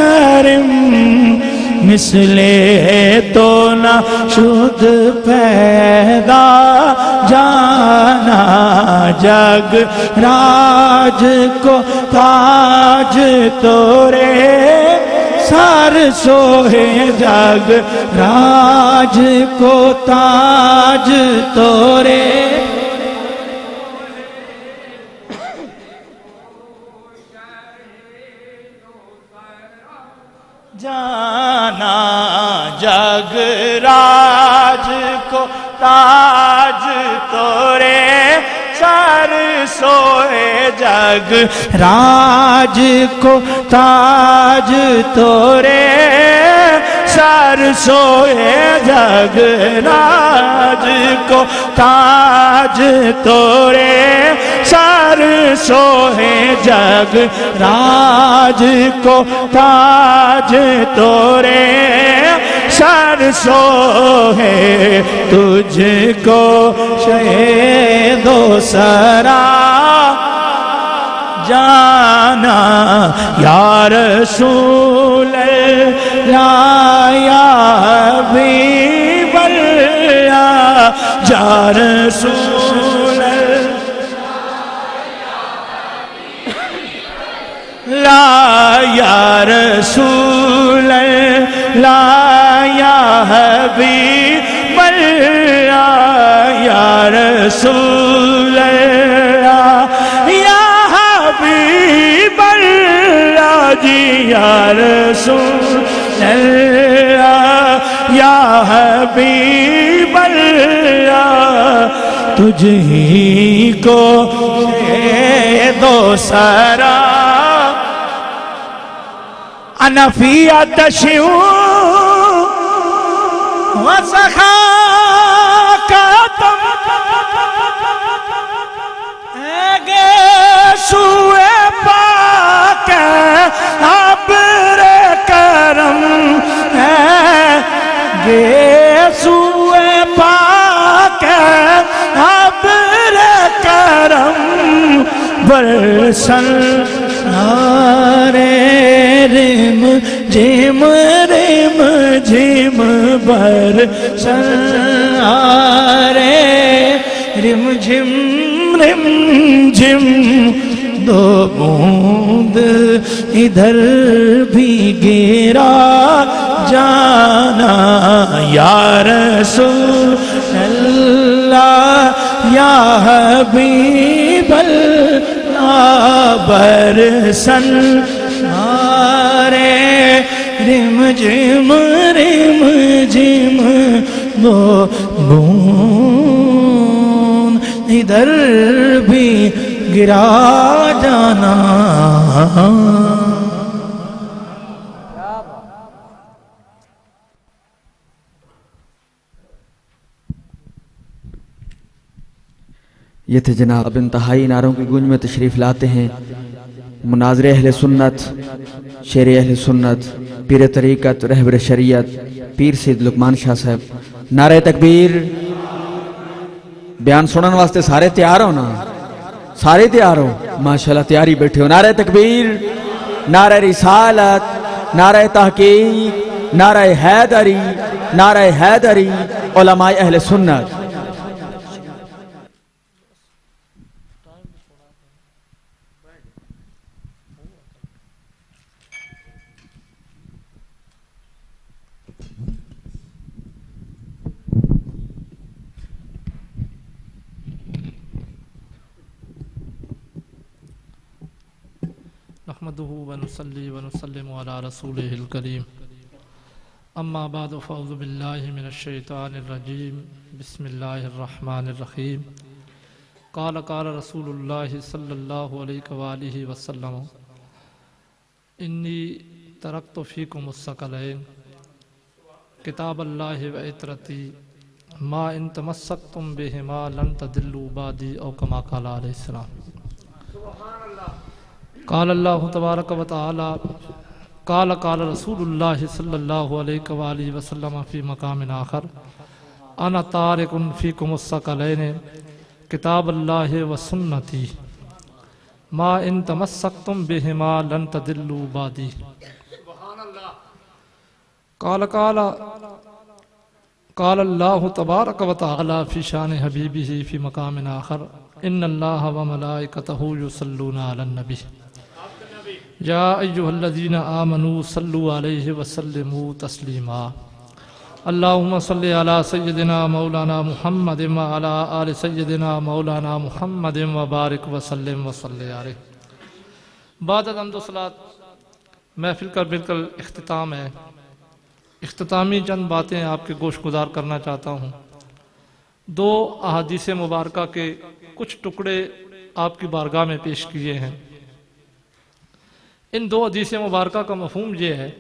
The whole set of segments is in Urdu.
کرم مثلے تو نہ شد پیدا جانا جگ راج کو تاج تورے سر سوہے جگ راج کو تاج تورے جانا جگ راج کو تاج تورے سر سوئے جگ راج کو تاج تورے سر سوئے جگ راج کو تاج تورے سر سوئے جگ راج کو تاج تورے سر سوئے تجھ کو شہید و سرا جانا یا رسول اللہ یا حبیب اللہ یا رسول اللہ یا رسول اللہ یا حبیب اللہ یا رسول اللہ یا حبیب اللہ جی یا رسول اللہ یا حبیب اللہ تجھ ہی کو شہید و سرا انا فی آتشیوں وسخاکتم اگے سوئے پاک عبر کرم اگے سوئے پاک عبر کرم برسن رم جم رم جم برسن رم جم رم جم دو بوند ادھر بھی گرا جانا یا رسول اللہ یا حبیب اللہ برسن رم جم دو بون ادھر بھی گرا جانا یہ تھے جناب اب انتہائی نعروں کی گونج میں تشریف لاتے ہیں مناظر اہل سنت، شیر اہل سنت، پیر طریقت، رہبر شریعت، پیر سید لقمان شاہ صاحب۔ نعرہ تکبیر۔ بیان سنن واسطے سارے تیار ہو نا؟ سارے تیار ہو؟ ماشاءاللہ تیاری بیٹھے ہو۔ نعرہ تکبیر، نعرہ رسالت، نعرہ تحقیق، نعرہ حیدری، نعرہ حیدری، علماء اہل سنت۔ نحمده ونصلي ونسلم على رسوله الكريم اما بعد فاعوذ بالله من الشیطان الرجیم بسم اللہ الرحمن الرحیم قال رسول اللہ صلی اللہ علیہ وآلہ وسلم انی ترکت فیکم الثقلین کتاب اللہ و عطرتی ما ان تمسکتم بہما لن تضلوا بعدی او کما قال علیہ السلام۔ قال اللہ تبارک و تعالی قال رسول اللہ صلی اللہ علیہ وآلہ وسلم فی مقام آخر انا تارک فیکم الثقلین کتاب اللہ و سنتی ما ان تمسکتم بہما لن تضلوا بعدی۔ قال اللہ تبارک و تعالی فی شان حبیبہ فی مقام آخر ان اللہ و ملائکتہ یصلون علی النبی یا ایھا الذین آمنوا صلوا علیہ وسلموا تسلیما اللہم صلی علی سیدنا مولانا محمد وعلی آل سیدنا مولانا محمد وبارک وسلم وصلی علیہ۔ بعد از حمد و صلوات محفل کا بالکل اختتام ہے۔ اختتامی چند باتیں آپ کے گوش گزار کرنا چاہتا ہوں۔ دو احادیث مبارکہ کے کچھ ٹکڑے آپ کی بارگاہ میں پیش کیے ہیں۔ ان دو حدیث مبارکہ کا مفہوم یہ ہے،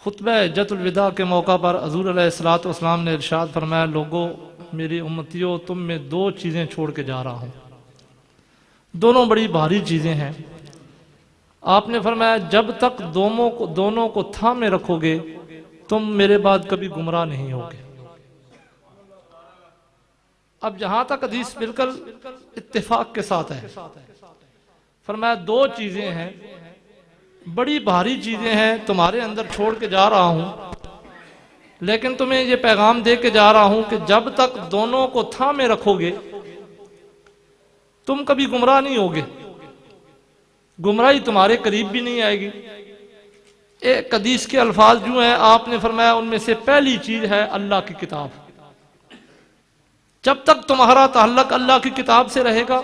خطبہ حجۃ الوداع کے موقع پر حضور علیہ الصلوۃ والسلام نے ارشاد فرمایا، لوگو میری امتیوں تم میں دو چیزیں چھوڑ کے جا رہا ہوں، دونوں بڑی بھاری چیزیں ہیں۔ آپ نے فرمایا جب تک دونوں کو تھامے رکھو گے تم میرے بعد کبھی گمراہ نہیں ہوگے۔ اب جہاں تک حدیث بالکل اتفاق کے ساتھ ہے، فرمایا دو چیزیں ہیں، بڑی بھاری چیزیں ہیں، تمہارے اندر چھوڑ کے جا رہا ہوں، لیکن تمہیں یہ پیغام دے کے جا رہا ہوں کہ جب تک دونوں کو تھامے رکھو گے تم کبھی گمراہ نہیں ہوگے، گمراہی تمہارے قریب بھی نہیں آئے گی۔ ایک حدیث کے الفاظ جو ہیں آپ نے فرمایا ان میں سے پہلی چیز ہے اللہ کی کتاب۔ جب تک تمہارا تعلق اللہ کی کتاب سے رہے گا،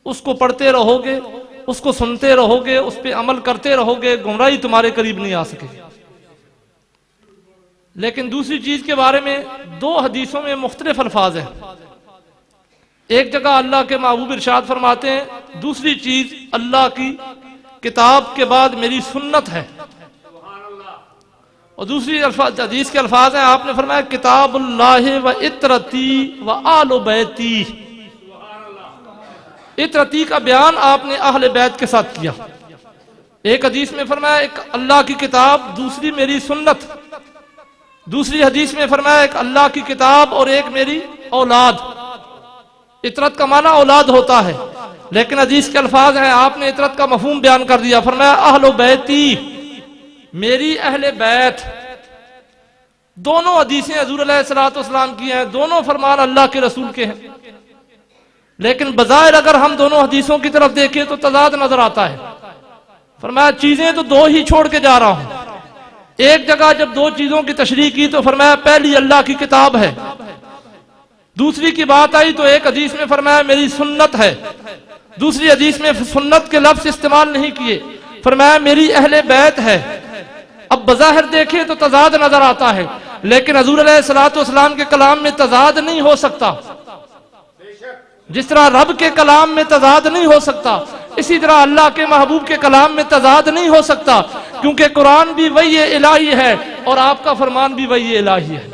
اس کو پڑھتے رہو گے، اس کو سنتے رہو گے، اس پہ عمل کرتے رہو گے، گمراہی تمہارے قریب نہیں آ سکے۔ لیکن دوسری چیز کے بارے میں دو حدیثوں میں مختلف الفاظ ہیں۔ ایک جگہ اللہ کے محبوب ارشاد فرماتے ہیں دوسری چیز اللہ کی کتاب کے بعد میری سنت ہے، اور دوسری حدیث کے الفاظ ہیں، آپ نے فرمایا کتاب اللہ و اطرتی و آل بیتی۔ اطرتی کا بیان آپ نے اہل بیت کے ساتھ کیا۔ ایک حدیث میں فرمایا ایک اللہ کی کتاب، دوسری میری سنت۔ دوسری حدیث میں فرمایا ایک اللہ کی کتاب اور ایک میری اولاد۔ اطرت کا معنی اولاد ہوتا ہے، لیکن حدیث کے الفاظ ہیں، آپ نے اطرت کا مفہوم بیان کر دیا، فرمایا اہل بیتی، میری اہل بیت۔ دونوں حدیثیں حضور علیہ الصلوۃ والسلام کی ہیں، دونوں فرمان اللہ کے رسول کے ہیں، لیکن بظاہر اگر ہم دونوں حدیثوں کی طرف دیکھیں تو تضاد نظر آتا ہے۔ فرمایا چیزیں تو دو ہی چھوڑ کے جا رہا ہوں۔ ایک جگہ جب دو چیزوں کی تشریح کی تو فرمایا پہلی اللہ کی کتاب ہے، دوسری کی بات آئی تو ایک حدیث میں فرمایا میری سنت ہے، دوسری حدیث میں سنت کے لفظ استعمال نہیں کیے، فرمایا میری اہل بیت ہے۔ اب بظاہر دیکھیں تو تضاد نظر آتا ہے، لیکن حضور علیہ الصلوۃ والسلام کے کلام میں تضاد نہیں ہو سکتا۔ جس طرح رب کے کلام میں تضاد نہیں ہو سکتا، اسی طرح اللہ کے محبوب کے کلام میں تضاد نہیں ہو سکتا، کیونکہ قرآن بھی وحی الہی ہے اور آپ کا فرمان بھی وحی الہی ہے۔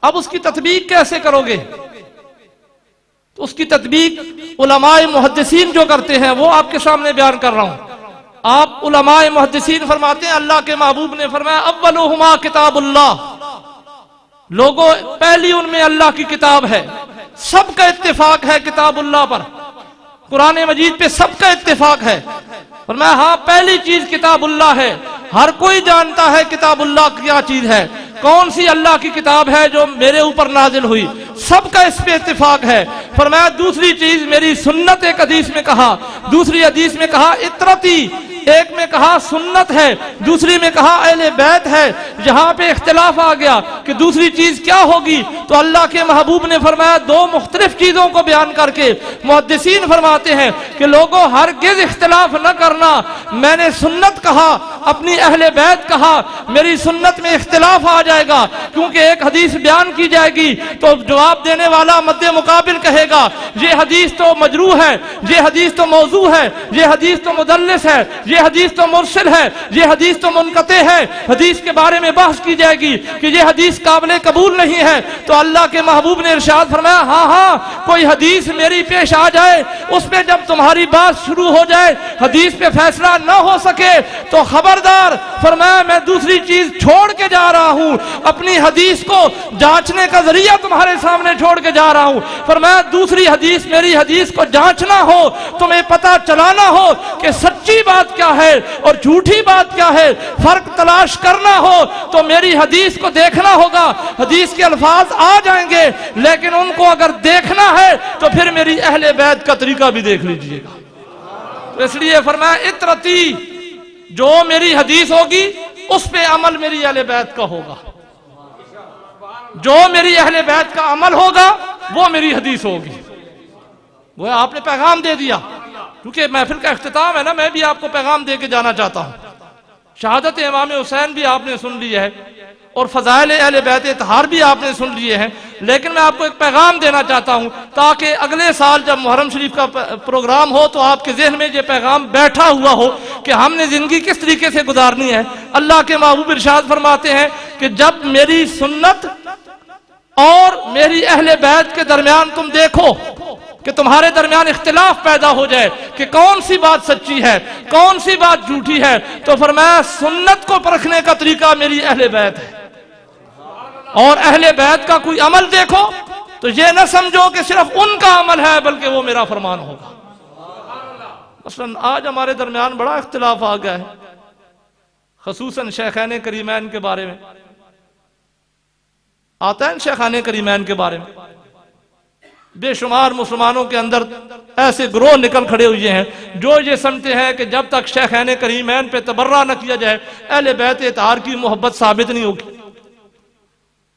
اب اس کی تطبیق کیسے کرو گے؟ تو اس کی تطبیق علماء محدثین جو کرتے ہیں وہ آپ کے سامنے بیان کر رہا ہوں۔ آپ علماء محدثین فرماتے ہیں اللہ کے محبوب نے فرمایا اولہما کتاب اللہ، لوگوں پہلی ان میں اللہ کی کتاب ہے۔ سب کا اتفاق ہے کتاب اللہ پر، قرآن مجید پہ سب کا اتفاق ہے۔ فرمایا ہاں پہلی چیز کتاب اللہ ہے، ہر کوئی جانتا ہے کتاب اللہ کیا چیز ہے، کون سی اللہ کی کتاب ہے جو میرے اوپر نازل ہوئی، سب کا اس پہ اتفاق ہے۔ فرمایا دوسری چیز میری سنت، ایک حدیث میں کہا، دوسری حدیث میں کہا اطرتی، ایک میں کہا سنت ہے، دوسری میں کہا اہل بیت ہے۔ جہاں پہ اختلاف آ گیا کہ دوسری چیز کیا ہوگی تو اللہ کے محبوب نے فرمایا دو مختلف چیزوں کو بیان کر کے محدثین فرماتے ہیں کہ لوگوں ہرگز اختلاف نہ کرنا، میں نے سنت کہا، اپنی اہل بیت کہا، میری سنت میں اختلاف آ جائے گا، کیونکہ ایک حدیث بیان کی جائے گی تو جواب دینے والا مد مقابل کہے گا یہ حدیث تو مجروح ہے، یہ حدیث تو موضوع ہے، یہ حدیث تو مدلس ہے، یہ حدیث تو مرسل ہے، یہ حدیث تو منقطع ہے۔ حدیث کے بارے میں بحث کی جائے گی کہ یہ حدیث قابل قبول نہیں ہے، تو اللہ کے محبوب نے ارشاد فرمایا ہاں کوئی حدیث میری پیش آ جائے، اس پہ جب تمہاری بات شروع ہو جائے، حدیث پہ فیصلہ نہ ہو سکے تو خبردار، فرمایا میں دوسری چیز چھوڑ کے جا رہا ہوں، اپنی حدیث کو جانچنے کا ذریعہ تمہارے سامنے چھوڑ کے جا رہا ہوں۔ فرمایا دوسری حدیث، میری حدیث کو جانچنا ہو، تمہیں پتہ چلانا ہو کہ سچی بات کیا ہے اور جھوٹی بات کیا ہے، فرق تلاش کرنا ہو تو میری حدیث کو دیکھنا ہوگا۔ حدیث کے الفاظ آ جائیں گے لیکن ان کو اگر دیکھنا ہے تو پھر میری اہل بیت کا طریقہ بھی دیکھ لیجئے گا۔ تو اس لیے فرمایا اطرتی، جو میری حدیث ہوگی اس پہ عمل میری اہل بیت کا ہوگا، جو میری اہل بیت کا عمل ہوگا وہ میری حدیث ہوگی۔ وہ آپ نے پیغام دے دیا، کیونکہ محفل کا اختتام ہے نا، میں بھی آپ کو پیغام دے کے جانا چاہتا ہوں۔ شہادت امام حسین بھی آپ نے سن لی ہے اور فضائل اہل بیت اطہار بھی آپ نے سن لیے ہیں، لیکن میں آپ کو ایک پیغام دینا چاہتا ہوں تاکہ اگلے سال جب محرم شریف کا پروگرام ہو تو آپ کے ذہن میں یہ پیغام بیٹھا ہوا ہو کہ ہم نے زندگی کس طریقے سے گزارنی ہے۔ اللہ کے محبوب ارشاد فرماتے ہیں کہ جب میری سنت اور میری اہل بیت کے درمیان تم دیکھو کہ تمہارے درمیان اختلاف پیدا ہو جائے کہ کون سی بات سچی ہے کون سی بات جھوٹی ہے، تو فرمایا سنت کو پرکھنے کا طریقہ میری اہل بیت ہے، اور اہل بیت کا کوئی عمل دیکھو تو یہ نہ سمجھو کہ صرف ان کا عمل ہے بلکہ وہ میرا فرمان ہوگا۔ مثلا آج ہمارے درمیان بڑا اختلاف آ گیا ہے، خصوصاً شیخین کریمین کے بارے میں، آتا ہے شیخان کریمین کے بارے میں، بے شمار مسلمانوں کے اندر ایسے گروہ نکل کھڑے ہوئے ہیں جو یہ سمجھتے ہیں کہ جب تک شیخین کریمین پہ تبرہ نہ کیا جائے اہل بیت اطہار کی محبت ثابت نہیں ہوگی۔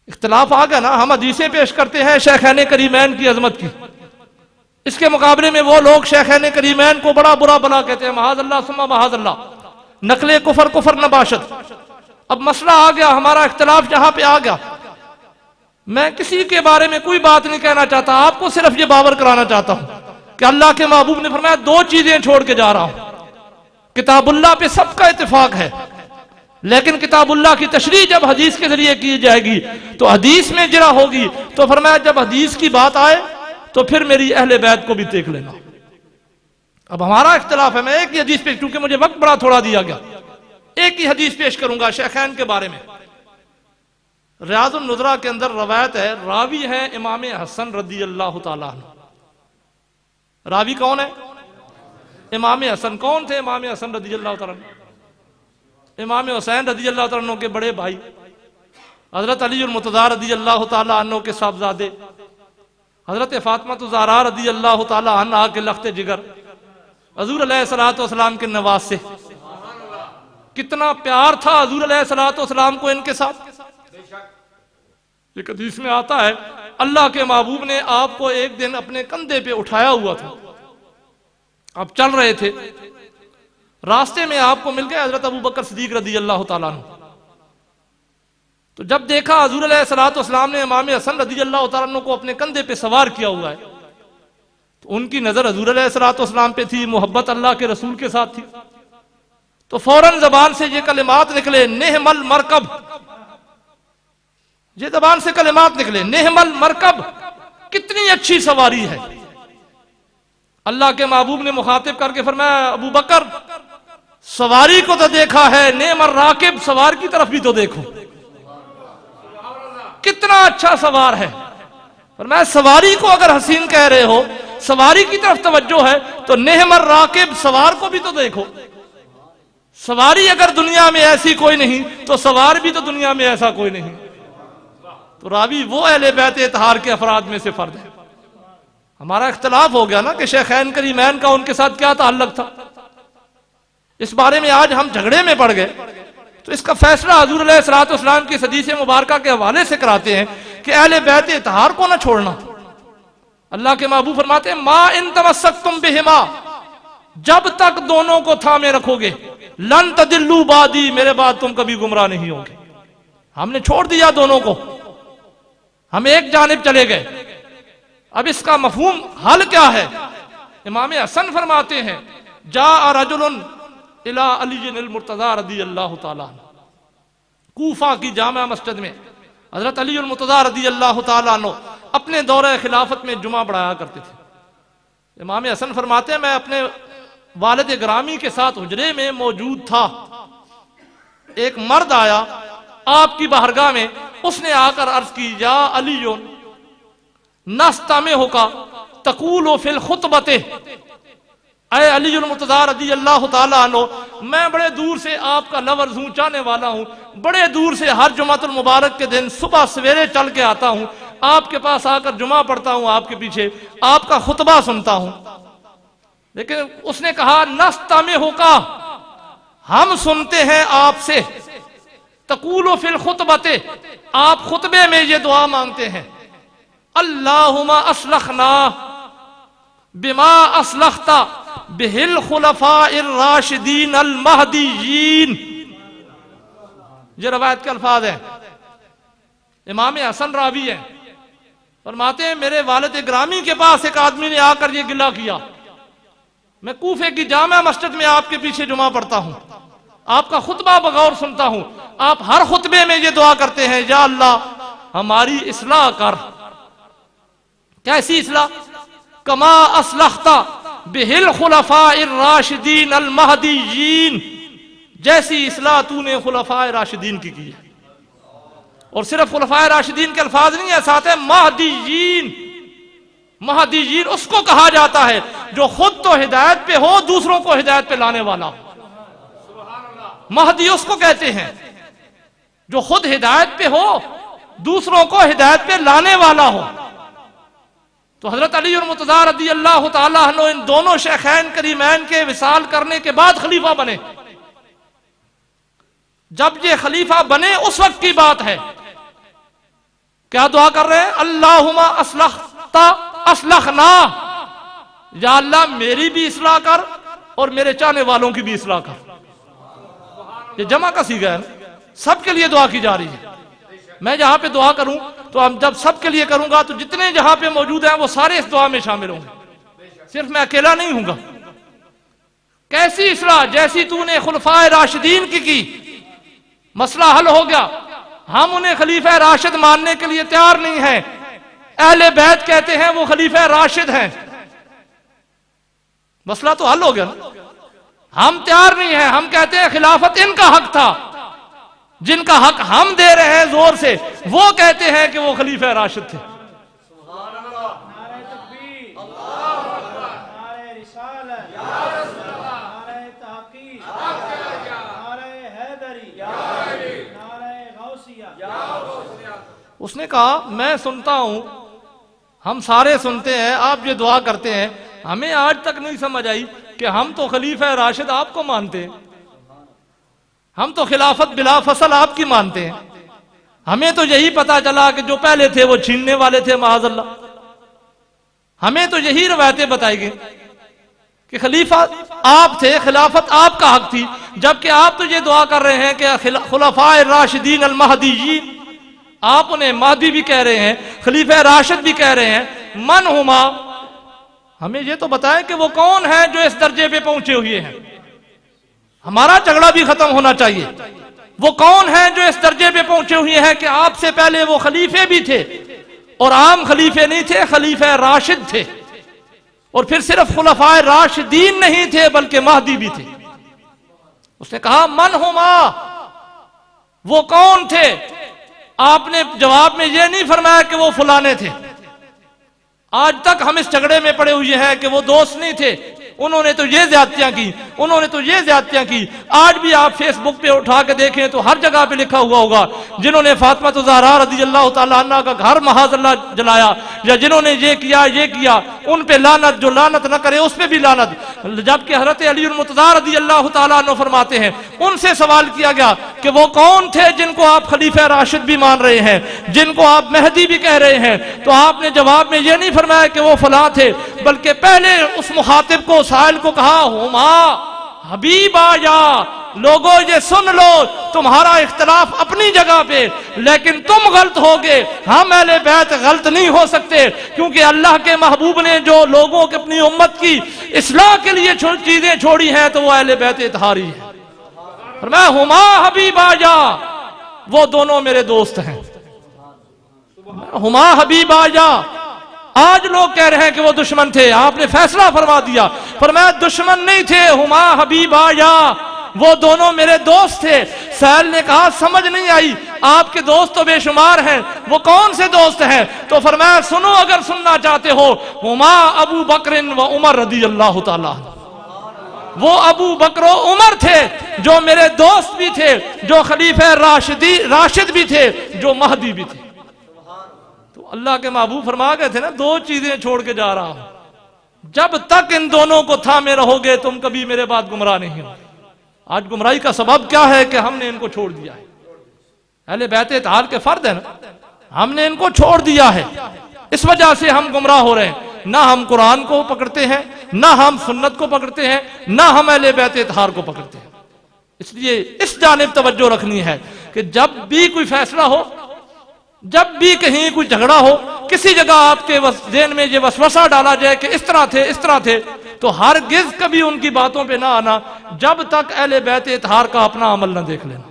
اختلاف آ گیا نا، ہم حدیثیں پیش کرتے ہیں شیخین کریمین کی عظمت کی، اس کے مقابلے میں وہ لوگ شیخین کریمین کو بڑا برا بلا کہتے ہیں، معاذ اللہ ثم معاذ اللہ، نقل کفر نباشت۔ اب مسئلہ آ گیا، ہمارا اختلاف جہاں پہ آ گیا، میں کسی کے بارے میں کوئی بات نہیں کہنا چاہتا، آپ کو صرف یہ باور کرانا چاہتا ہوں کہ اللہ کے محبوب نے فرمایا دو چیزیں چھوڑ کے جا رہا ہوں۔ کتاب اللہ پہ سب کا اتفاق ہے، لیکن کتاب اللہ کی تشریح جب حدیث کے ذریعے کی جائے گی تو حدیث میں جرا ہوگی، تو فرمایا جب حدیث کی بات آئے تو پھر میری اہل بیت کو بھی دیکھ لینا۔ اب ہمارا اختلاف ہے، میں ایک ہی حدیث پیش، کیونکہ مجھے وقت بڑا تھوڑا دیا گیا، ایک ہی حدیث پیش کروں گا شیخین کے بارے میں۔ ریاض النظرہ کے اندر روایت ہے، راوی ہے امام حسن رضی اللہ تعالیٰ عنہ۔ راوی کون ہے؟ امام حسن۔ کون تھے امام حسن رضی اللہ تعالیٰ عنہ؟ امام حسین رضی اللہ تعالیٰ عنہ کے بڑے بھائی حضرت علی المرتضیٰ رضی اللہ تعالیٰ عنہ کے صاحبزادے حضرت فاطمہ الزہرا رضی اللہ تعالیٰ عنہ کے لخت جگر، حضور علیہ الصلوۃ والسلام کے نواسے۔ کتنا پیار تھا حضور علیہ الصلوۃ والسلام کو ان کے ساتھ۔ ایک حدیث میں آتا ہے اللہ کے محبوب نے آپ کو ایک دن اپنے کندھے پہ اٹھایا ہوا تھا، آپ چل رہے تھے، راستے میں آپ کو مل گئے حضرت ابو بکر صدیق رضی اللہ تعالیٰ عنہ۔ تو جب دیکھا حضور علیہ الصلوۃ والسلام نے امام حسن رضی اللہ تعالیٰ عنہ کو اپنے کندھے پہ سوار کیا ہوا ہے، تو ان کی نظر حضور علیہ الصلوۃ والسلام پہ تھی، محبت اللہ کے رسول کے ساتھ تھی، تو فوراً زبان سے یہ کلمات نکلے، نعم المرکب، یہ زبان سے کلمات نکلے، نعم المرکب، کتنی اچھی سواری ہے۔ اللہ کے محبوب نے مخاطب کر کے فرمایا ابو بکر سواری کو تو دیکھا ہے، نعم الراکب، سوار کی طرف بھی تو دیکھو، کتنا اچھا سوار ہے۔ فرمایا سواری کو اگر حسین کہہ رہے ہو، سواری کی طرف توجہ ہے، تو نعم الراکب، سوار کو بھی تو دیکھو۔ سواری اگر دنیا میں ایسی کوئی نہیں تو سوار بھی تو دنیا میں ایسا کوئی نہیں۔ تو راوی وہ اہل بیت اطہار کے افراد میں سے فرد ہے۔ ہمارا اختلاف ہو گیا نا کہ شیخین کریمین کا ان کے ساتھ کیا تعلق تھا، اس بارے میں آج ہم جھگڑے میں پڑ گئے، تو اس کا فیصلہ حضور علیہ الصلوۃ والسلام کی حدیث مبارکہ کے حوالے سے کراتے ہیں کہ اہل بیت اطہار کو نہ چھوڑنا۔ اللہ کے محبوب فرماتے ہیں ما ان تمسکتم بہما، جب تک دونوں کو تھامے رکھو گے، لن تدلوا بعدی، میرے بعد تم کبھی گمراہ نہیں ہوگے۔ ہم نے چھوڑ دیا دونوں کو، ہم ایک جانب چلے گئے۔ اب اس کا مفہوم حل کیا ہے؟ امام حسن فرماتے ہیں جاء رجل الی علی المرتضیٰ رضی اللہ تعالیٰ عنہ، کوفہ کی جامع مسجد میں حضرت علی المرتضیٰ رضی اللہ تعالیٰ عنہ اپنے دورہ خلافت میں جمعہ پڑھایا کرتے تھے۔ امام حسن فرماتے ہیں میں اپنے والد گرامی کے ساتھ حجرے میں موجود تھا، ایک مرد آیا آپ کی بارگاہ میں، اس نے آ کر عرض کی یا علی نستمعک تقول فی الخطبۃ، اے علی المرتضیٰ رضی اللہ تعالیٰ عنہ میں بڑے دور سے آپ کا لفظ اونچانے والا ہوں، بڑے دور سے ہر جمعۃ المبارک کے دن صبح سویرے چل کے آتا ہوں، آپ کے پاس آ کر جمعہ پڑھتا ہوں، آپ کے پیچھے آپ کا خطبہ سنتا ہوں۔ لیکن اس نے کہا نستمعک، ہم سنتے ہیں آپ سے، تقول فی الخطبۃ، آپ خطبے میں یہ دعا مانگتے ہیں اللہم اصلحنا بما اصلحت بہ الخلفاء الراشدین المہدیین۔ یہ روایت کے الفاظ ہیں، امام حسن راوی ہیں، فرماتے ہیں میرے والد گرامی کے پاس ایک آدمی نے آ کر یہ گلہ کیا، میں کوفے کی جامع مسجد میں آپ کے پیچھے جمعہ پڑھتا ہوں، آپ کا خطبہ بغور سنتا ہوں، آپ ہر خطبے میں یہ دعا کرتے ہیں یا اللہ ہماری اصلاح کر۔ کیسی اصلاح؟ کما اصلحت بہ الخلفاء الراشدین المہدیین، جیسی اصلاح تو نے خلفاء راشدین کی ہے۔ اور صرف خلفاء راشدین کے الفاظ نہیں ہے، ساتھ ہے مہدیین۔ مہدیین اس کو کہا جاتا ہے جو خود تو ہدایت پہ ہو، دوسروں کو ہدایت پہ لانے والا۔ مہدی اس کو کہتے ہیں جو خود ہدایت پہ ہو، دوسروں کو ہدایت پہ لانے والا ہو۔ تو حضرت علی المرتضیٰ رضی اللہ تعالیٰ عنہ ان دونوں شیخین کریمین کے وصال کرنے کے بعد خلیفہ بنے۔ جب یہ خلیفہ بنے اس وقت کی بات ہے، کیا دعا کر رہے ہیں؟ اللہم اصلحت اصلحنا، یا اللہ میری بھی اصلاح کر اور میرے چاہنے والوں کی بھی اصلاح کر۔ یہ جمع کا صیغہ ہے، سب کے لیے دعا کی جا رہی ہے۔ میں جہاں پہ دعا کروں تو ہم جب سب کے لیے کروں گا تو جتنے جہاں پہ موجود ہیں وہ سارے اس دعا میں شامل ہوں گے، صرف میں اکیلا نہیں ہوں گا۔ کیسی اصلاح؟ جیسی تو نے خلفاء راشدین کی، مسئلہ حل ہو گیا۔ ہم انہیں خلیفہ راشد ماننے کے لیے تیار نہیں ہیں، اہل بیت کہتے ہیں وہ خلیفہ راشد ہیں، مسئلہ تو حل ہو گیا نا۔ ہم تیار نہیں ہیں، ہم کہتے ہیں خلافت ان کا حق تھا، جن کا حق ہم دے رہے ہیں زور سے، وہ کہتے ہیں کہ وہ خلیفہ راشد تھے۔ نعرہ تکبیر، اللہ اکبر، نعرہ رسالت، نعرہ تحقیق، نعرہ حیدری، نعرہ غوثیہ۔ اس نے کہا میں سنتا ہوں، ہم سارے سنتے ہیں، آپ یہ دعا کرتے ہیں، ہمیں آج تک نہیں سمجھ آئی کہ ہم تو خلیفہ راشد آپ کو مانتے ہیں، ہم تو خلافت بلا فصل آپ کی مانتے ہیں، ہمیں تو یہی پتا چلا کہ جو پہلے تھے وہ چھیننے والے تھے معاذ اللہ، ہمیں تو یہی روایتیں بتائی گئی کہ خلیفہ آپ تھے، خلافت آپ کا حق تھی، جبکہ آپ تو یہ دعا کر رہے ہیں کہ خلفاء الراشدین المہدیین، آپ انہیں مہدی بھی کہہ رہے ہیں، خلیفہ راشد بھی کہہ رہے ہیں، من ہما، ہمیں یہ تو بتائیں کہ وہ کون ہیں جو اس درجے پہ پہنچے ہوئے ہیں، ہمارا جھگڑا بھی ختم ہونا چاہیے۔ وہ کون ہیں جو اس درجے پہ پہنچے ہوئے ہیں کہ آپ سے پہلے وہ خلیفے بھی تھے، اور عام خلیفے نہیں تھے، خلیفہ راشد تھے، اور پھر صرف خلفاء راشدین نہیں تھے بلکہ مہدی بھی تھے۔ اس نے کہا من ہما، وہ کون تھے؟ آپ نے جواب میں یہ نہیں فرمایا کہ وہ فلانے تھے۔ آج تک ہم اس جھگڑے میں پڑے ہوئے ہیں کہ وہ دوست نہیں تھے، انہوں نے تو یہ زیادتیاں کی، انہوں نے تو یہ زیادتیاں کی۔ آج بھی آپ فیس بک پہ اٹھا کے دیکھیں تو ہر جگہ پہ لکھا ہوا ہوگا جنہوں نے فاطمہ الزہراء رضی اللہ تعالیٰ عنہ کا گھر معاذ اللہ جلایا، یا جنہوں نے یہ کیا ان پہ لعنت، جو لعنت نہ کرے اس پہ بھی لعنت۔ جبکہ حضرت علی المرتضیٰ رضی اللہ تعالیٰ عنہ فرماتے ہیں ان سے سوال کیا گیا کہ وہ کون تھے جن کو آپ خلیفہ راشد بھی مان رہے ہیں، جن کو آپ مہدی بھی کہہ رہے ہیں، تو آپ نے جواب میں یہ نہیں فرمایا کہ وہ فلاں تھے، بلکہ پہلے اس مخاطب کو، سائل کو کہا ہما حبیب آیا، لوگوں یہ سن لو، تمہارا اختلاف اپنی جگہ پہ، لیکن تم غلط ہوگے، ہم اہل بیت غلط نہیں ہو سکتے، کیونکہ اللہ کے محبوب نے جو لوگوں کی اپنی امت کی اصلاح کے لیے چیزیں چھوڑی ہیں تو وہ اہل بیت اطہاری ہے۔ فرمایا ہما حبیب آیا، وہ دونوں میرے دوست ہیں۔ ہما حبیب آجا، آج لوگ کہہ رہے ہیں کہ وہ دشمن تھے، آپ نے فیصلہ فرما دیا، فرمایا دشمن نہیں تھے، ہما حبیب آجا، وہ دونوں میرے دوست تھے۔ سہیل نے کہا سمجھ نہیں آئی، آپ کے دوست تو بے شمار ہیں، وہ کون سے دوست ہیں؟ تو فرمایا سنو اگر سننا چاہتے ہو، ہما ابو بکر و عمر رضی اللہ تعالیٰ، وہ ابو بکر و عمر تھے جو میرے دوست بھی تھے، جو خلیفہ راشد بھی تھے، جو مہدی بھی تھے۔ تو اللہ کے محبوب فرما گئے تھے نا، دو چیزیں چھوڑ کے جا رہا ہوں، جب تک ان دونوں کو تھامے رہو گے تم کبھی میرے بعد گمراہ نہیں ہو۔ آج گمراہی کا سبب کیا ہے کہ ہم نے ان کو چھوڑ دیا ہے، اہل بیت اطہار کے فرد ہیں نا، ہم نے ان کو چھوڑ دیا ہے، اس وجہ سے ہم گمراہ ہو رہے ہیں۔ نہ ہم قرآن کو پکڑتے ہیں، نہ ہم سنت کو پکڑتے ہیں، نہ ہم اہل بیت اطہار کو پکڑتے ہیں۔ اس لیے اس جانب توجہ رکھنی ہے کہ جب بھی کوئی فیصلہ ہو، جب بھی کہیں کوئی جھگڑا ہو، کسی جگہ آپ کے ذہن میں یہ وسوسہ ڈالا جائے کہ اس طرح تھے اس طرح تھے، تو ہرگز کبھی ان کی باتوں پہ نہ آنا جب تک اہل بیت اطہار کا اپنا عمل نہ دیکھ لینا۔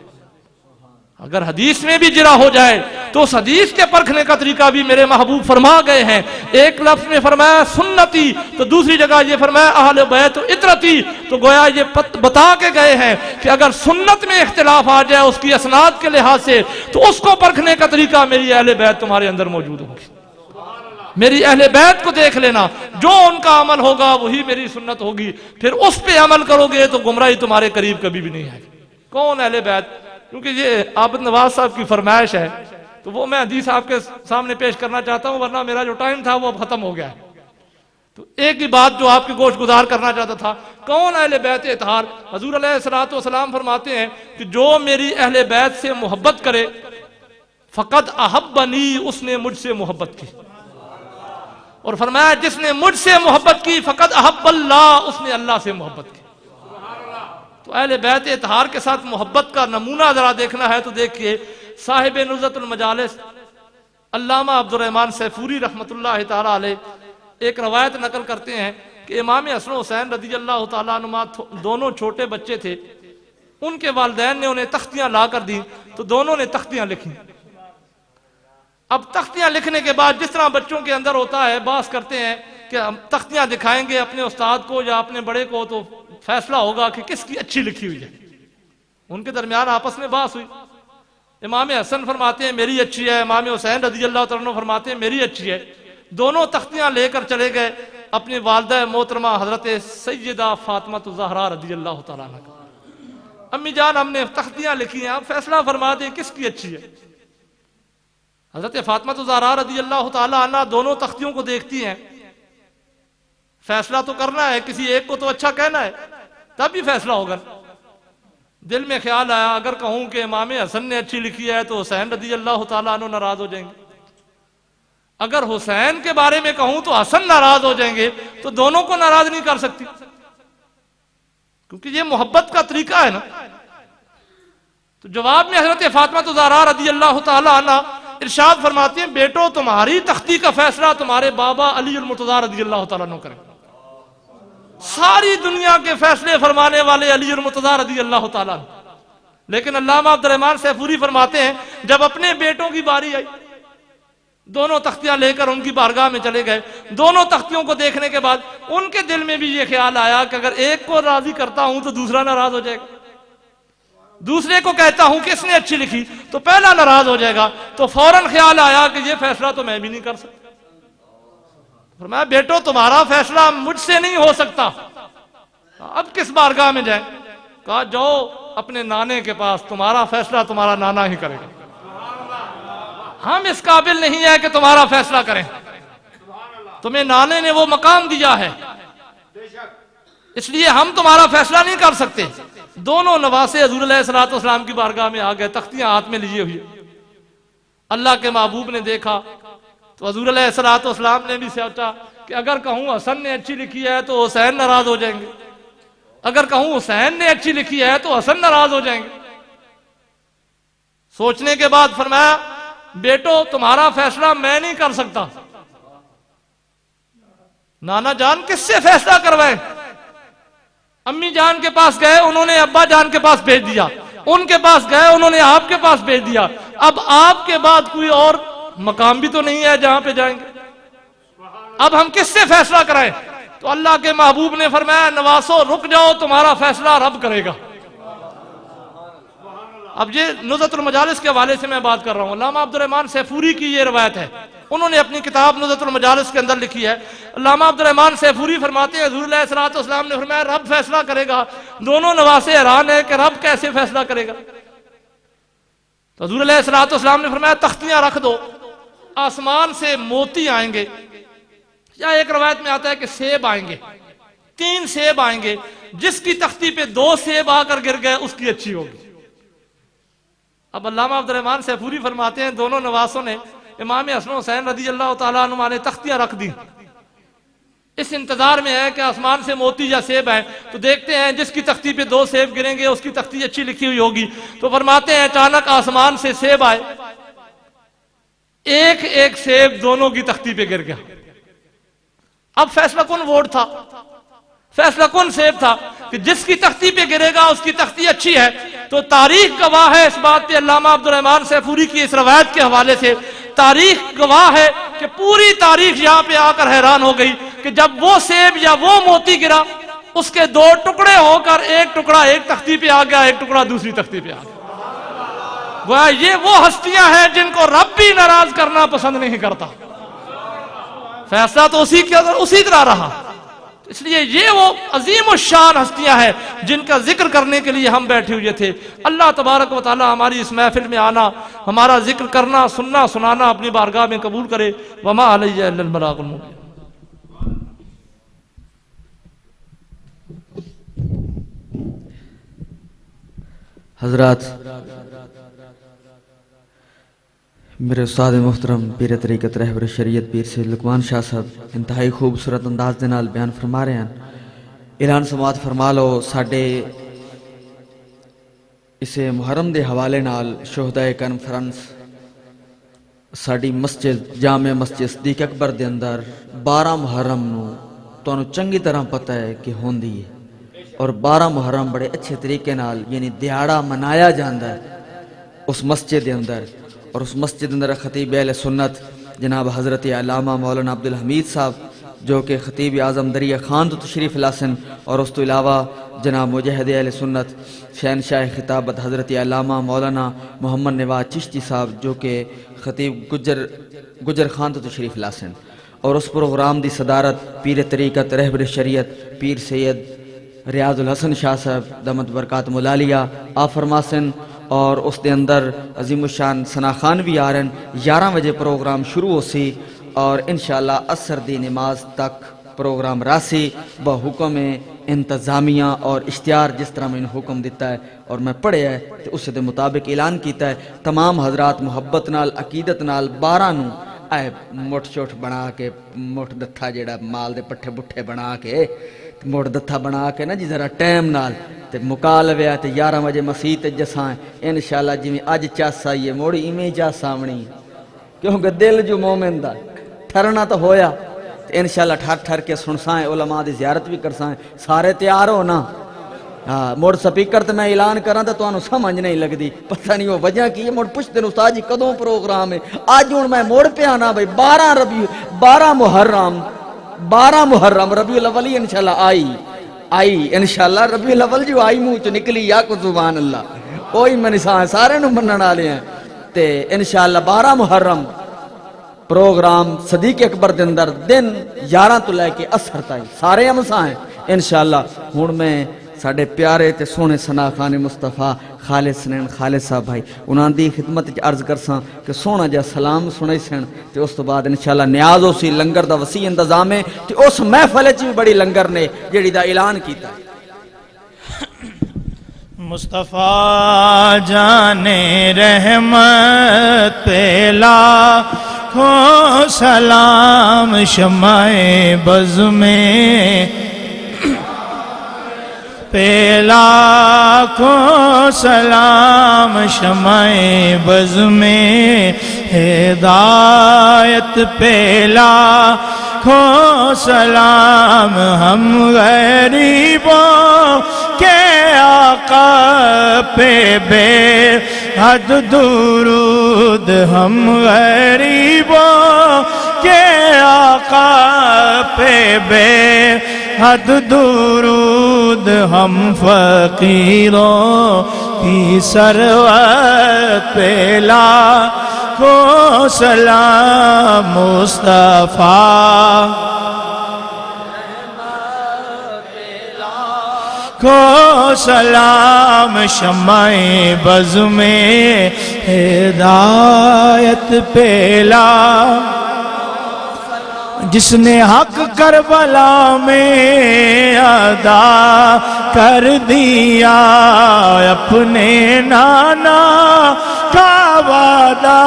اگر حدیث میں بھی جرا ہو جائے تو اس حدیث کے پرکھنے کا طریقہ بھی میرے محبوب فرما گئے ہیں۔ ایک لفظ میں فرمایا سنتی، تو دوسری جگہ یہ فرمایا اہل بیت اطرتی، تو گویا یہ بتا کے گئے ہیں کہ اگر سنت میں اختلاف آ جائے اس کی اسناد کے لحاظ سے، تو اس کو پرکھنے کا طریقہ میری اہل بیت تمہارے اندر موجود ہوگی۔ میری اہل بیت کو دیکھ لینا، جو ان کا عمل ہوگا وہی میری سنت ہوگی، پھر اس پہ عمل کرو گے تو گمراہی تمہارے قریب کبھی بھی نہیں ہے۔ کون اہل بیت؟ کیونکہ یہ عابد نواز صاحب کی فرمائش ہے تو وہ میں حدیث آپ کے سامنے پیش کرنا چاہتا ہوں، ورنہ میرا جو ٹائم تھا وہ اب ختم ہو گیا ہے۔ تو ایک ہی بات جو آپ کے گوش گزار کرنا چاہتا تھا، کون اہل بیت اطہار؟ حضور علیہ الصلوۃ والسلام فرماتے ہیں کہ جو میری اہل بیت سے محبت کرے فقد احبنی، اس نے مجھ سے محبت کی، اور فرمایا جس نے مجھ سے محبت کی فقد احب اللہ، اس نے اللہ سے محبت کی۔ تو اہل بیت اطہار کے ساتھ محبت کا نمونہ ذرا دیکھنا ہے تو دیکھیے، صاحب نزہۃ المجالس علامہ عبد الرحمن سیفوری رحمۃ اللہ تعالی علیہ ایک روایت نقل کرتے ہیں کہ امام حسن و حسین رضی اللہ تعالیٰ عنہما دونوں چھوٹے بچے تھے، ان کے والدین نے انہیں تختیاں لا کر دی تو دونوں نے تختیاں لکھی۔ اب تختیاں لکھنے کے بعد جس طرح بچوں کے اندر ہوتا ہے، باس کرتے ہیں کہ ہم تختیاں دکھائیں گے اپنے استاد کو یا اپنے بڑے کو تو فیصلہ ہوگا کہ کس کی اچھی لکھی ہوئی ہے۔ ان کے درمیان آپس میں باس ہوئی، امام حسن فرماتے ہیں میری اچھی ہے، امام حسین رضی اللہ تعالیٰ عنہ فرماتے ہیں میری اچھی ہے۔ دونوں تختیاں لے کر چلے گئے اپنی والدہ محترمہ حضرت سیدہ فاطمہ الزہرا رضی اللہ تعالیٰ عنہ۔ امی جان ہم نے تختیاں لکھی ہیں، آپ فیصلہ فرما دیں کس کی اچھی ہے۔ حضرت فاطمہ الزہرا رضی اللہ تعالیٰ عنہ دونوں تختیوں کو دیکھتی ہیں، فیصلہ تو کرنا ہے، کسی ایک کو تو اچھا کہنا ہے تب بھی فیصلہ ہوگا۔ دل میں خیال آیا اگر کہوں کہ امام حسن نے اچھی لکھی ہے تو حسین رضی اللہ تعالیٰ عنہ ناراض ہو جائیں گے، اگر حسین کے بارے میں کہوں تو حسن ناراض ہو جائیں گے، تو دونوں کو ناراض نہیں کر سکتی، کیونکہ یہ محبت کا طریقہ ہے نا۔ تو جواب میں حضرت فاطمہ الزہرا رضی اللہ تعالیٰ عنہ ارشاد فرماتے ہیں بیٹو تمہاری تختی کا فیصلہ تمہارے بابا علی المرتضیٰ رضی اللہ تعالیٰ عنہ کریں، ساری دنیا کے فیصلے فرمانے والے علی المرتضیٰ رضی اللہ تعالیٰ عنہ۔ لیکن علامہ عبد الرحمن سیفوری فرماتے ہیں جب اپنے بیٹوں کی باری آئی، دونوں تختیاں لے کر ان کی بارگاہ میں چلے گئے، دونوں تختیوں کو دیکھنے کے بعد ان کے دل میں بھی یہ خیال آیا کہ اگر ایک کو راضی کرتا ہوں تو دوسرا ناراض ہو جائے گا، دوسرے کو کہتا ہوں کہ اس نے اچھی لکھی تو پہلا ناراض ہو جائے گا، تو فوراً خیال آیا کہ یہ فیصلہ تو میں بھی نہیں کر سکتا۔ فرمایا بیٹو تمہارا فیصلہ مجھ سے نہیں ہو سکتا، اب کس بارگاہ میں جائیں؟ کہا جاؤ اپنے نانے کے پاس، تمہارا فیصلہ تمہارا نانا ہی کرے گا، ہم اس قابل نہیں ہے کہ تمہارا فیصلہ کریں، تمہیں نانے نے وہ مقام دیا ہے، اس لیے ہم تمہارا فیصلہ نہیں کر سکتے۔ دونوں نواسے حضور علیہ الصلوۃ والسلام کی بارگاہ میں آ گئے، تختیاں ہاتھ میں لیے ہوئے۔ اللہ کے محبوب نے دیکھا تو حضور علیہ الصلوۃ والسلام نے بھی سوچا کہ اگر کہوں حسن نے اچھی لکھی ہے تو حسین ناراض ہو جائیں گے، اگر کہوں حسین نے اچھی لکھی ہے تو حسن ناراض ہو جائیں گے۔ سوچنے کے بعد فرمایا بیٹو تمہارا فیصلہ میں نہیں کر سکتا، نانا جان کس سے فیصلہ کروائیں؟ امی جان کے پاس گئے، انہوں نے ابا جان کے پاس بھیج دیا، ان کے پاس گئے، انہوں نے آپ کے پاس بھیج دیا. اب آپ کے بعد کوئی اور مقام بھی تو نہیں ہے جہاں پہ جائیں گے. اب ہم کس سے فیصلہ کرائیں؟ تو اللہ کے محبوب نے فرمایا نواسو رک جاؤ، تمہارا فیصلہ رب کرے گا. اب یہ نزہۃ المجالس کے حوالے سے میں بات کر رہا ہوں. علامہ عبد الرحمن سیفوری کی یہ روایت ہے، انہوں نے اپنی کتاب نزہۃ المجالس کے اندر لکھی ہے. علامہ عبد الرحمن سیفوری فرماتے ہیں حضور علیہ الصلوۃ والسلام نے فرمایا رب فیصلہ کرے گا. دونوں نواسے حیران ہیں کہ رب کیسے فیصلہ کرے گا. تو حضور علیہ الصلوۃ والسلام نے فرمایا تختیاں رکھ دو، آسمان سے موتی آئیں گے، یا ایک روایت میں آتا ہے کہ سیب آئیں گے، 3 سیب آئیں گے، جس کی تختی پہ 2 سیب آ کر گر گئے اس کی اچھی ہوگی. اب علامہ عبد الرحمن سیفوری فرماتے ہیں دونوں نواسوں نے امام حسن حسین رضی اللہ تعالیٰ عنہ نے تختیاں رکھ دی، اس انتظار میں ہے کہ آسمان سے موتی یا سیب آئے. تو دیکھتے ہیں جس کی تختی پہ 2 سیب گریں گے اس کی تختی اچھی لکھی ہوئی ہوگی. تو فرماتے ہیں اچانک آسمان سے سیب آئے، ایک سیب دونوں کی تختی پہ گر گیا. اب فیصلہ کن ووٹ تھا، فیصلہ کن سیب تھا کہ جس کی تختی پہ گرے گا اس کی تختی اچھی ہے. تو تاریخ گواہ ہے اس بات پہ، علامہ عبد الرحمن سیفوری کی اس روایت کے حوالے سے تاریخ گواہ ہے کہ پوری تاریخ یہاں پہ آ کر حیران ہو گئی کہ جب وہ سیب یا وہ موتی گرا اس کے 2 ٹکڑے ہو کر ایک ٹکڑا ایک تختی پہ آ گیا، ایک ٹکڑا دوسری تختی پہ آ گیا. وہ یہ وہ ہستیاں ہیں جن کو رب بھی ناراض کرنا پسند نہیں کرتا. فیصلہ تو اسی طرح رہا. اس لیے یہ وہ عظیم الشان ہستیاں ہیں جن کا ذکر کرنے کے لیے ہم بیٹھے ہوئے تھے. اللہ تبارک و تعالی ہماری اس محفل میں آنا، ہمارا ذکر کرنا، سننا سنانا اپنی بارگاہ میں قبول کرے. وما علیہ الا البلاغ المبین. حضرات، میرے استاد محترم پیر طریقت رہبر شریعت پیر سید لقمان شاہ صاحب انتہائی خوبصورت انداز دے نال بیان فرما رہے ہیں. اعلان سماعت فرما لو ساڈے اسے محرم دے حوالے نال شہدائے کانفرنس ساڈی مسجد جامع مسجد صدیق اکبر دے اندر 12 محرم نو تانوں چنگی طرح پتہ ہے کہ ہوندی ہے، اور 12 محرم بڑے اچھے طریقے نال یعنی دیہاڑا منایا جاندا ہے اس مسجد دے اندر. اور اس مسجد اندر خطیب اہل سنت جناب حضرت علامہ مولانا عبدالحمید صاحب جو کہ خطیب اعظم دریا خان تو تشریف لاسن، اور اس تو علاوہ جناب مجاہد اہل سنت شہنشاہ خطابت حضرت علامہ مولانا محمد نواز چشتی صاحب جو کہ خطیب گجر خان تو تشریف لاسن. اور اس پروگرام دی صدارت پیر طریقت رہبر شریعت پیر سید ریاض الحسن شاہ صاحب دامت برکات ملالیہ آپ فرماسن. اور اس دے اندر عظیم الشان ثنا خان بھی آ رہے ہیں. 11 بجے پروگرام شروع ہو سی اور انشاءاللہ عصر دی نماز تک پروگرام راسی بحکم انتظامیہ اور اشتہار جس طرح میں نے حکم دیتا ہے اور میں پڑھے ہے تو اس دے مطابق اعلان کیتا ہے. تمام حضرات محبت نال عقیدت نال 12 نو اے مٹھ چوٹ بنا کے مٹھ دتھا جیڑا مال دے پٹھے بٹھے بنا کے مٹھ دتھا بنا کے نا جی ذرا ٹائم نال تے مکالوے تے 11 بجے مسیح تے جساں انشاءاللہ جویں اج چاس آئیے موڑی ایویں چاس آونی کیونکہ دل جو مومن دا ٹھرنا تو ہویا تے انشاءاللہ ٹھر کے سنسائیں علماء دی زیارت بھی کرسائیں. سارے تیار ہو نا؟ موڑ سپیکر تے میں اعلان کراں تے تانوں سمجھ نہیں لگدی، پتہ نہیں وہ وجہ کی ہے. موڑ پوچھتے نے استاد جی کدوں پروگرام ہے؟ اج ہن میں موڑ پیا نا بھائی 12 محرم ربیع الاول انشاءاللہ آئی انشاءاللہ ربیع الاول جو آئی منہ چ نکلی یا کو سبحان اللہ کوئی میں نساں سارے نو منن والے ہیں. تے انشاءاللہ 12 محرم پروگرام صدیق اکبر دے اندر دن 11 تو لے کے عصر تائیں سارے امساں ہیں انشاءاللہ. ہن میں ساڈے پیارے تے سونے ثنا خان مصطفیٰ خالد سنین خالد صاحب بھائی انہاں دی خدمت وچ عرض کرساں کہ سونا جا سلام سنائی سن تے اس تو بعد انشاءاللہ نیاز ہو سی لنگر دا وسیع انتظام ہے تے اس محفل وچ بھی بڑی لنگر نے جیڑی دا اعلان کیتا ہے. مصطفیٰ جان رحمت پہ لاکھوں سلام شمع بز میں پہ لاکھوں سلام شمع بز میں ہدایت پہ لاکھوں سلام ہم غریبوں کہ آقا پہ بے حد درود ہم غریبوں کے آقا پہ بے حد درود ہم فقیروں کی ثروت پہ لاکھوں سلام مصطفیٰ کو سلام شمع بز میں ہدایت پہلا جس نے حق کربلا میں ادا کر دیا اپنے نانا کا وعدہ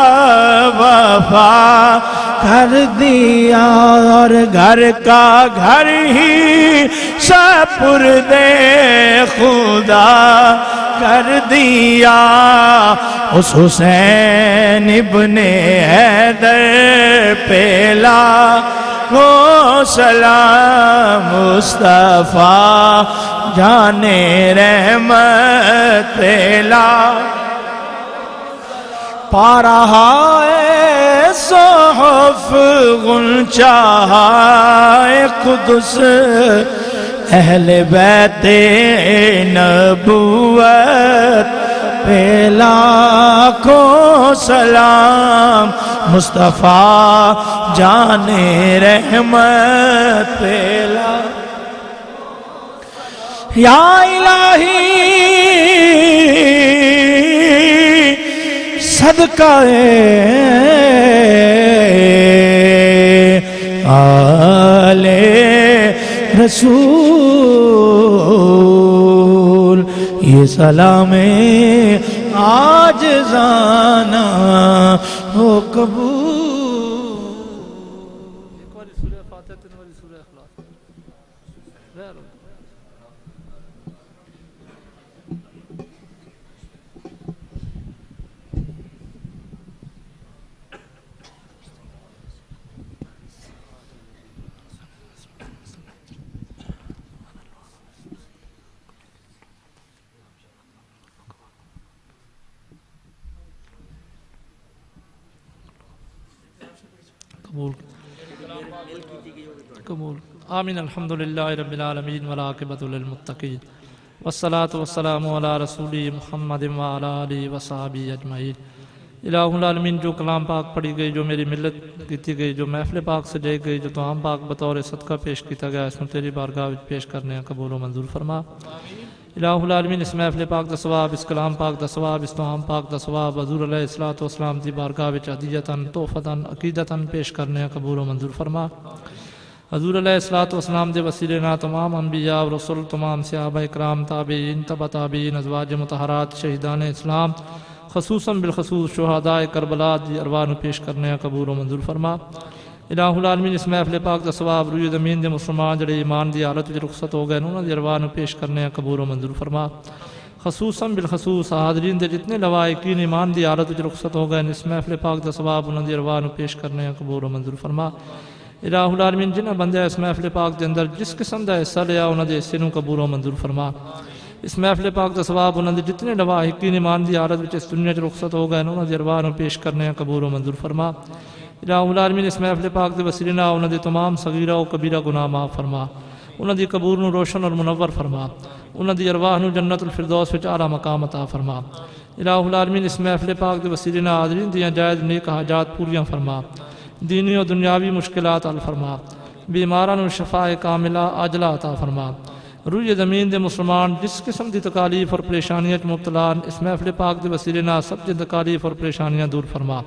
وفا کر دیا اور گھر کا گھر ہی سپرد خدا کر دیا اس حسین ابن حیدر پہلا کو سلام مصطفیٰ جانے رحمت پہلا پا رہا ہے صحف غنچہ قدس اہل بیت نبوت پہلا کو سلام مصطفیٰ جانے رحمت پہلا یا الہی صدقہ آل رسول یہ سلام عاجزانہ ہو قبول قبول آمین الحمدللہ رب العالمین والعاقبۃ للمتقین والصلاة والسلام علی رسول محمد وعلی آلہ وصحبہ اجمعین الہ العالمین جو کلام پاک پڑھی گئی جو میری ملت کیتی گئی جو محفل پاک سجائی گئی جو توام پاک بطور صدقہ پیش کیتا گیا اس میں تیری بارگاہ وچ پیش کرنے قبول و منظور فرما الہ العالمین اس محفل پاک دا ثواب اس کلام پاک دا ثواب اس توام پاک دا ثواب حضور علیہ السلام دی بارگاہ وچ عدیتاً تحفتاً عقیدتاً پیش کرنے قبول و منظور فرما حضور علیہ السلام دے وسیلے نہ تمام انبیاء و رسول تمام صحابہ اکرام تابعین تبع تابعین ازواج مطہرات شہیدان اسلام خصوصاً بالخصوص شہداء کربلا دی ارواح نو پیش کرنے قبول و منظور فرما الہ العالمین اس محفل پاک دا ثواب روی زمین دے مسلمان جڑے ایمان دی حالت وچ رخصت ہو گئے انہاں دی ارواح نو پیش کرنے قبول و منظور فرما خصوصاً بالخصوص حاضرین دے جتنے لوائقین ایمان دی حالت وچ رخصت ہو گئے اس محفل پاک دا ثواب انہاں دی ارواح نو پیش کرنے قبول و منظور فرما الہ العالمین جنہ بندے اس محفل پاک دے اندر جس قسم دا حصہ لیا انہاں دے حصے نو قبول و منظور فرما اس محفل پاک دا ثواب انہاں دے جتنے لواحقین ایمان دی حالت وچ اس دنیا وچ رخصت ہو گئے انہاں دی ارواح نو پیش کرنے قبول و منظور فرما الہ العالمین اس محفل پاک دے وسیلے نال انہاں دے تمام صغیرہ و کبیرہ گناہ معاف فرما انہاں دی قبر نو روشن اور منور فرما انہاں دی ارواح نو جنت الفردوس وچ اعلیٰ مقام عطا فرما الہ العالمین اس محفل پاک دے وسیلے نال حاضرین دیاں جائز نیک حاجات پوریاں فرما دینی و دنیاوی مشکلات حل فرما بیماران و شفاء کاملہ عاجلہ عطا فرما روی زمین دے مسلمان جس قسم دی تکالیف اور پریشانیاں مبتلا اس محفل پاک دے وسیلے نال سب دی تکالیف اور پریشانیاں دور فرما